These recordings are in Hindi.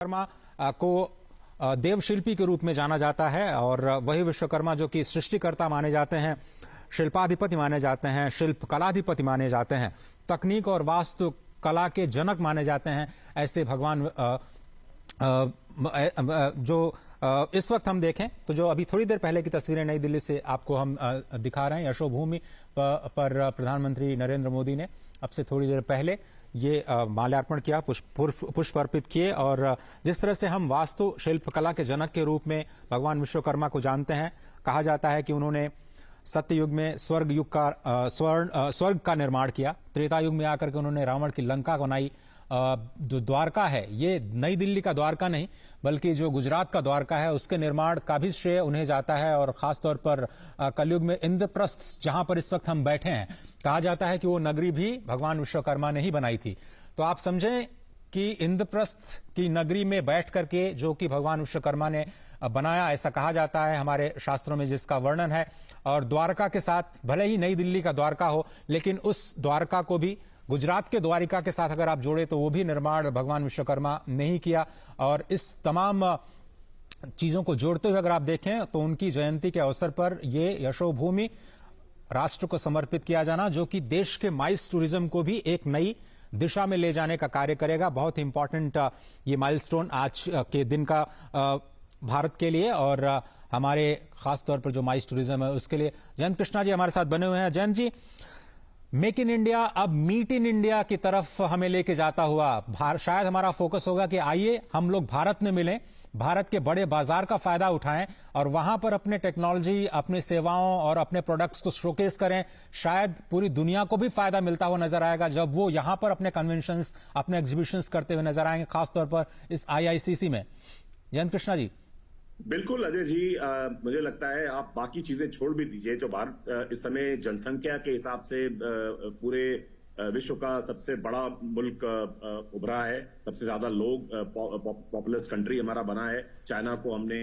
विश्वकर्मा को देवशिल्पी के रूप में जाना जाता है और वही विश्वकर्मा जो कि सृष्टिकर्ता माने जाते हैं, शिल्पाधिपति माने जाते हैं, शिल्प कलाधिपति माने जाते हैं, तकनीक और वास्तु कला के जनक माने जाते हैं। ऐसे भगवान जो इस वक्त हम देखें तो जो अभी थोड़ी देर पहले की तस्वीरें नई दिल्ली से आपको हम दिखा रहे हैं, यशोभूमि पर प्रधानमंत्री नरेंद्र मोदी ने अब से थोड़ी देर पहले ये माल्यार्पण किया, पुष्प अर्पित किए। और जिस तरह से हम वास्तु शिल्प कला के जनक के रूप में भगवान विश्वकर्मा को जानते हैं, कहा जाता है कि उन्होंने सत्य युग में स्वर्ग का निर्माण किया, त्रेता युग में आकर के उन्होंने रावण की लंका बनाई। जो द्वारका है, ये नई दिल्ली का द्वारका नहीं बल्कि जो गुजरात का द्वारका है, उसके निर्माण का भी श्रेय उन्हें जाता है। और खासतौर पर कलयुग में इंद्रप्रस्थ जहां पर इस वक्त हम बैठे हैं, कहा जाता है कि वो नगरी भी भगवान विश्वकर्मा ने ही बनाई थी। तो आप समझें कि इंद्रप्रस्थ की नगरी में बैठ करके जो कि भगवान विश्वकर्मा ने बनाया, ऐसा कहा जाता है हमारे शास्त्रों में जिसका वर्णन है। और द्वारका के साथ भले ही नई दिल्ली का द्वारका हो, लेकिन उस द्वारका को भी गुजरात के द्वारिका के साथ अगर आप जोड़े तो वो भी निर्माण भगवान विश्वकर्मा ने ही किया। और इस तमाम चीजों को जोड़ते हुए अगर आप देखें तो उनकी जयंती के अवसर पर ये यशोभूमि राष्ट्र को समर्पित किया जाना, जो कि देश के माइस टूरिज्म को भी एक नई दिशा में ले जाने का कार्य करेगा। बहुत ही इंपॉर्टेंट ये माइलस्टोन आज के दिन का भारत के लिए और हमारे खासतौर पर जो माइस टूरिज्म है उसके लिए। जयंत कृष्णा जी हमारे साथ बने हुए हैं। जयंत जी, मेक इन इंडिया अब मीट इन इंडिया की तरफ हमें लेके जाता हुआ शायद हमारा फोकस होगा कि आइए हम लोग भारत में मिलें, भारत के बड़े बाजार का फायदा उठाएं और वहां पर अपने टेक्नोलॉजी, अपने सेवाओं और अपने प्रोडक्ट्स को शोकेस करें। शायद पूरी दुनिया को भी फायदा मिलता हुआ नजर आएगा जब वो यहां पर अपने कन्वेंशंस, अपने एग्जीबिशंस करते हुए नजर आएंगे, खासतौर पर इस आईआईसीसी में। जयंत कृष्णा जी। बिल्कुल अजय जी, मुझे लगता है आप बाकी चीजें छोड़ भी दीजिए। जो भारत इस समय जनसंख्या के हिसाब से पूरे विश्व का सबसे बड़ा मुल्क उभरा है, सबसे ज्यादा लोग पॉपुलस कंट्री हमारा बना है। चाइना को हमने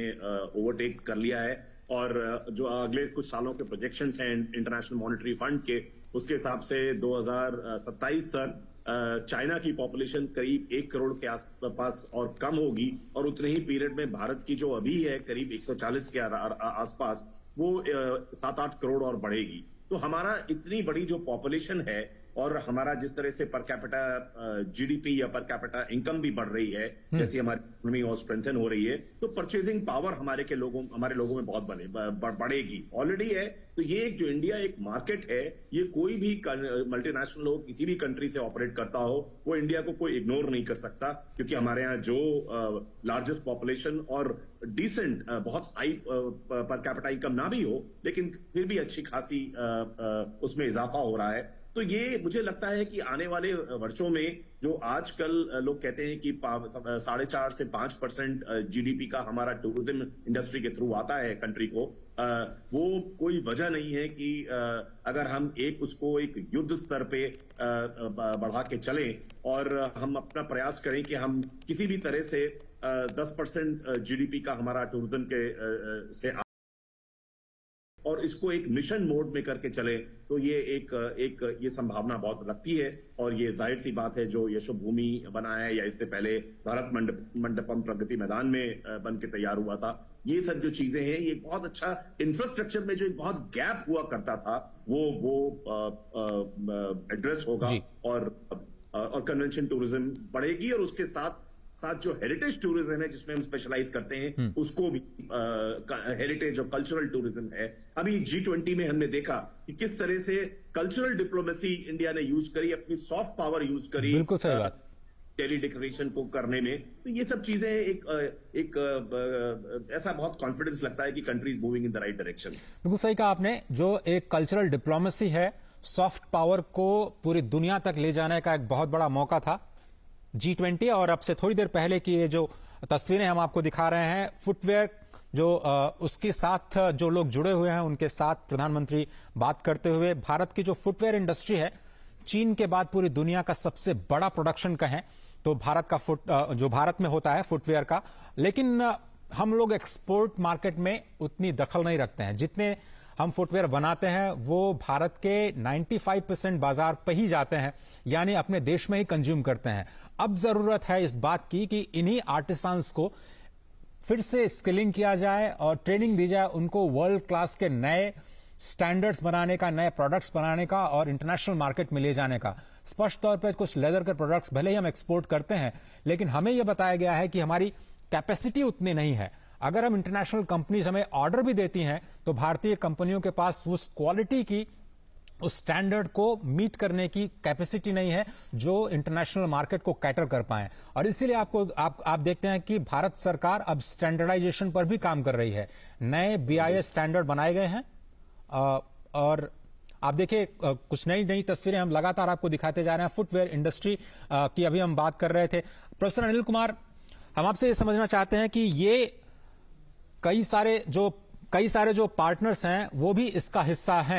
ओवरटेक कर लिया है और जो अगले कुछ सालों के प्रोजेक्शंस हैं इंटरनेशनल मॉनेटरी फंड के, उसके हिसाब से 2027 तक चाइना की पॉपुलेशन करीब 1 करोड़ के आसपास और कम होगी और उतने ही पीरियड में भारत की जो अभी है करीब 140 के आसपास, वो 7-8 करोड़ और बढ़ेगी। तो हमारा इतनी बड़ी जो पॉपुलेशन है और हमारा जिस तरह से पर कैपिटा जीडीपी या पर कैपिटा इनकम भी बढ़ रही है, जैसी हमारी इकोनॉमी और स्ट्रेंथन हो रही है, तो परचेजिंग पावर हमारे लोगों में बहुत बढ़ेगी, ऑलरेडी है। तो ये एक जो इंडिया एक मार्केट है, ये कोई भी मल्टीनेशनल हो, किसी भी कंट्री से ऑपरेट करता हो, वो इंडिया को कोई इग्नोर नहीं कर सकता, क्योंकि हमारे यहाँ जो लार्जेस्ट पॉपुलेशन और डिसेंट बहुत हाई पर कैपिटा इनकम ना भी हो, लेकिन फिर भी अच्छी खासी उसमें इजाफा हो रहा है। तो ये मुझे लगता है कि आने वाले वर्षों में जो आजकल लोग कहते हैं कि 4.5 से 5% जीडीपी का हमारा टूरिज्म इंडस्ट्री के थ्रू आता है कंट्री को, वो कोई वजह नहीं है कि अगर हम उसको एक युद्ध स्तर पे बढ़ा के चलें और हम अपना प्रयास करें कि हम किसी भी तरह से 10% जीडीपी का हमारा टूरिज्म के से और इसको एक मिशन मोड में करके चले, तो ये ये संभावना बहुत लगती है। और ये जाहिर सी बात है, जो यशोभूमि बना है या इससे पहले भारत मंडपम प्रगति मैदान में बन के तैयार हुआ था, ये सब जो चीजें हैं, ये बहुत अच्छा इंफ्रास्ट्रक्चर में जो एक बहुत गैप हुआ करता था, वो एड्रेस होगा और कन्वेंशन टूरिज्म बढ़ेगी। और उसके साथ जो हेरिटेज टूरिज्म है जिसमें हम स्पेशलाइज करते हैं, उसको भी हेरिटेज और कल्चरल टूरिज्म है। अभी G20 में हमने देखा कि किस तरह से कल्चरल डिप्लोमेसी इंडिया ने यूज करी, अपनी सॉफ्ट पावर यूज करी, बिल्कुल सही बात, डेली डिक्लेरेशन को करने में। तो ये सब चीजें ऐसा बहुत कॉन्फिडेंस लगता है कि country is moving in the right direction. बिल्कुल सही कहा आपने। जो एक कल्चरल डिप्लोमेसी है, सॉफ्ट पावर को पूरी दुनिया तक ले जाने का एक बहुत बड़ा मौका था G20। और अब से थोड़ी देर पहले की ये जो तस्वीरें हम आपको दिखा रहे हैं, फुटवेयर जो उसके साथ जो लोग जुड़े हुए हैं उनके साथ प्रधानमंत्री बात करते हुए, भारत की जो फुटवेयर इंडस्ट्री है, चीन के बाद पूरी दुनिया का सबसे बड़ा प्रोडक्शन कहें तो भारत का जो भारत में होता है फुटवेयर का, लेकिन हम लोग एक्सपोर्ट मार्केट में उतनी दखल नहीं रखते हैं। जितने हम फुटवेयर बनाते हैं वो भारत के 95% बाजार पर ही जाते हैं, यानी अपने देश में ही कंज्यूम करते हैं। अब जरूरत है इस बात की कि इन्हीं आर्टिसंस को फिर से स्किलिंग किया जाए और ट्रेनिंग दी जाए, उनको वर्ल्ड क्लास के नए स्टैंडर्ड्स बनाने का, नए प्रोडक्ट्स बनाने का और इंटरनेशनल मार्केट में ले जाने का। स्पष्ट तौर पर कुछ लेदर के प्रोडक्ट्स भले ही हम एक्सपोर्ट करते हैं, लेकिन हमें यह बताया गया है कि हमारी कैपेसिटी उतनी नहीं है। अगर हम इंटरनेशनल कंपनीज हमें ऑर्डर भी देती हैं तो भारतीय कंपनियों के पास उस क्वालिटी की, उस स्टैंडर्ड को मीट करने की कैपेसिटी नहीं है जो इंटरनेशनल मार्केट को कैटर कर पाए। और इसीलिए आप देखते हैं कि भारत सरकार अब स्टैंडर्डाइजेशन पर भी काम कर रही है। नए BIS स्टैंडर्ड बनाए गए हैं और आप देखिए कुछ नई तस्वीरें हम लगातार आपको दिखाते जा रहे हैं। फुटवेयर इंडस्ट्री की अभी हम बात कर रहे थे। प्रोफेसर अनिल कुमार, हम आपसे ये समझना चाहते हैं कि ये कई सारे जो पार्टनर्स हैं वो भी इसका हिस्सा हैं।